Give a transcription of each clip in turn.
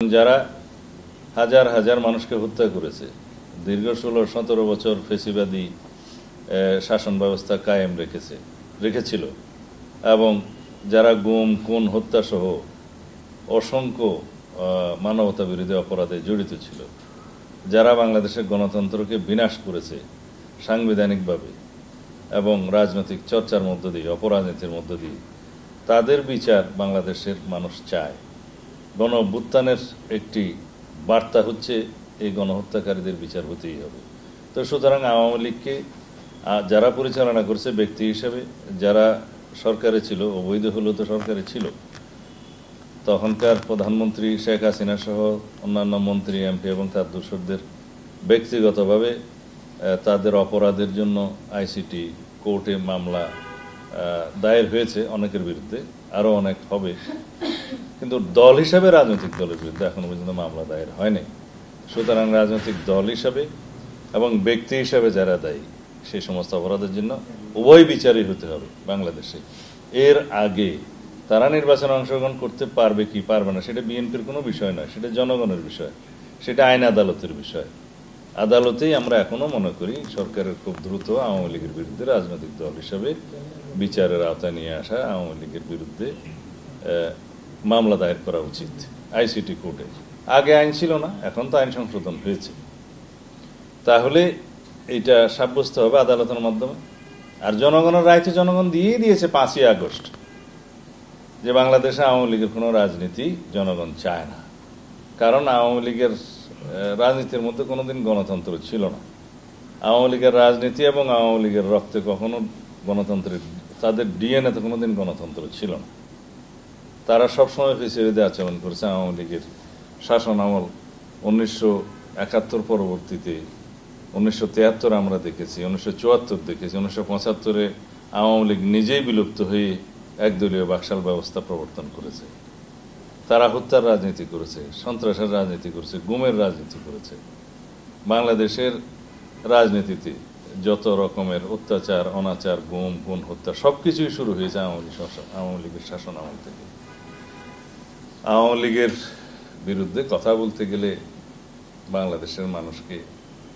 যারা হাজার হাজার মানুষকে হত্যা করেছে, দীর্ঘ 16-17 বছর ফেসিবাদী শাসন ব্যবস্থা কায়েম রেখেছিল এবং যারা গুম খুন হত্যা সহ অসংখ্য মানবতা বিরোধী অপরাধে জড়িত ছিল, যারা বাংলাদেশের গণতন্ত্রকে বিনাশ করেছে সাংবিধানিকভাবে এবং রাজনৈতিক চর্চার মধ্য দিয়ে, অপরাজনীতির মধ্য দিয়ে, তাদের বিচার বাংলাদেশের মানুষ চায়। গণ অভ্যুত্থানের একটি বার্তা হচ্ছে এই গণহত্যাকারীদের বিচার হতেই হবে। তো সুতরাং আওয়ামী লীগকে যারা পরিচালনা করছে ব্যক্তি হিসেবে, যারা সরকারে ছিল, অবৈধ হলেও তো সরকারে ছিল, তখনকার প্রধানমন্ত্রী শেখ হাসিনা সহ অন্যান্য মন্ত্রী, এমপি এবং তার দূষরদের ব্যক্তিগতভাবে তাদের অপরাধের জন্য আইসিটি কোর্টে মামলা দায়ের হয়েছে অনেকের বিরুদ্ধে, আরও অনেক হবে, কিন্তু দল হিসাবে রাজনৈতিক দলের বিরুদ্ধে এখনো পর্যন্ত মামলা দায়ের হয়নি। সুতরাং রাজনৈতিক দল হিসাবে এবং ব্যক্তি হিসাবে যারা দায়ী সেই সমস্ত অপরাধের জন্য উভয় বিচারই হতে হবে বাংলাদেশে। এর আগে তারা নির্বাচনে অংশগ্রহণ করতে পারবে কি পারবে না সেটা বিএনপির কোনো বিষয় নয়, সেটা জনগণের বিষয়, সেটা আইন আদালতের বিষয়। আদালতেই আমরা এখনো মনে করি সরকারের খুব দ্রুত আওয়ামী লীগের বিরুদ্ধে রাজনৈতিক দল হিসাবে বিচারের আওতায় নিয়ে আসা আওয়ামী লীগের বিরুদ্ধে মামলা দায়ের করা উচিত আইসিটি কোর্টে। আগে আইন ছিল না, এখন তো আইন সংশোধন হয়েছে, তাহলে এটা সাব্যস্ত হবে আদালতের মাধ্যমে। আর জনগণের রায়তে জনগণ দিয়েই দিয়েছে 5ই আগস্ট যে বাংলাদেশে আওয়ামী লীগের কোনো রাজনীতি জনগণ চায় না, কারণ আওয়ামী লীগের রাজনীতির মধ্যে কোনোদিন গণতন্ত্র ছিল না। আওয়ামী লীগের রাজনীতি এবং আওয়ামী লীগের রক্তে কখনো গণতন্ত্রের, তাদের ডিএনএতে কোনোদিন গণতন্ত্র ছিল না। তারা সবসময় ফেসিবাদী আচরণ করেছে। আওয়ামী লীগের শাসন আমল 1971 পরবর্তীতে 1973 আমরা দেখেছি, 1974 দেখেছি, 1975-এ আওয়ামী লীগ নিজেই বিলুপ্ত হয়ে একদলীয় বাকশাল ব্যবস্থা প্রবর্তন করেছে। তারা হত্যার রাজনীতি করেছে, সন্ত্রাসের রাজনীতি করেছে, গুমের রাজনীতি করেছে। বাংলাদেশের রাজনীতিতে যত রকমের অত্যাচার, অনাচার, গুম খুন হত্যা সবকিছুই শুরু হয়েছে আওয়ামী লীগের শাসন আমল থেকে। আওয়ামী লীগের বিরুদ্ধে কথা বলতে গেলে বাংলাদেশের মানুষকে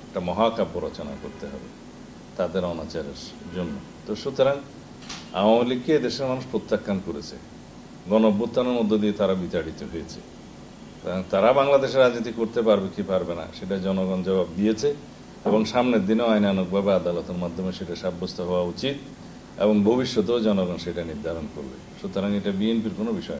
একটা মহাকাব্য রচনা করতে হবে তাদের অনাচারের জন্য। তো সুতরাং আওয়ামী লীগকে দেশের মানুষ প্রত্যাখ্যান করেছে, গণ অভ্যুত্থানের মধ্য দিয়ে তারা বিতাড়িত হয়েছে। তারা বাংলাদেশের রাজনীতি করতে পারবে কি পারবে না সেটা জনগণ জবাব দিয়েছে এবং সামনের দিনেও আইনানুগভাবে আদালতের মাধ্যমে সেটা সাব্যস্ত হওয়া উচিত এবং ভবিষ্যতেও জনগণ সেটা নির্ধারণ করবে। সুতরাং এটা বিএনপির কোনো বিষয়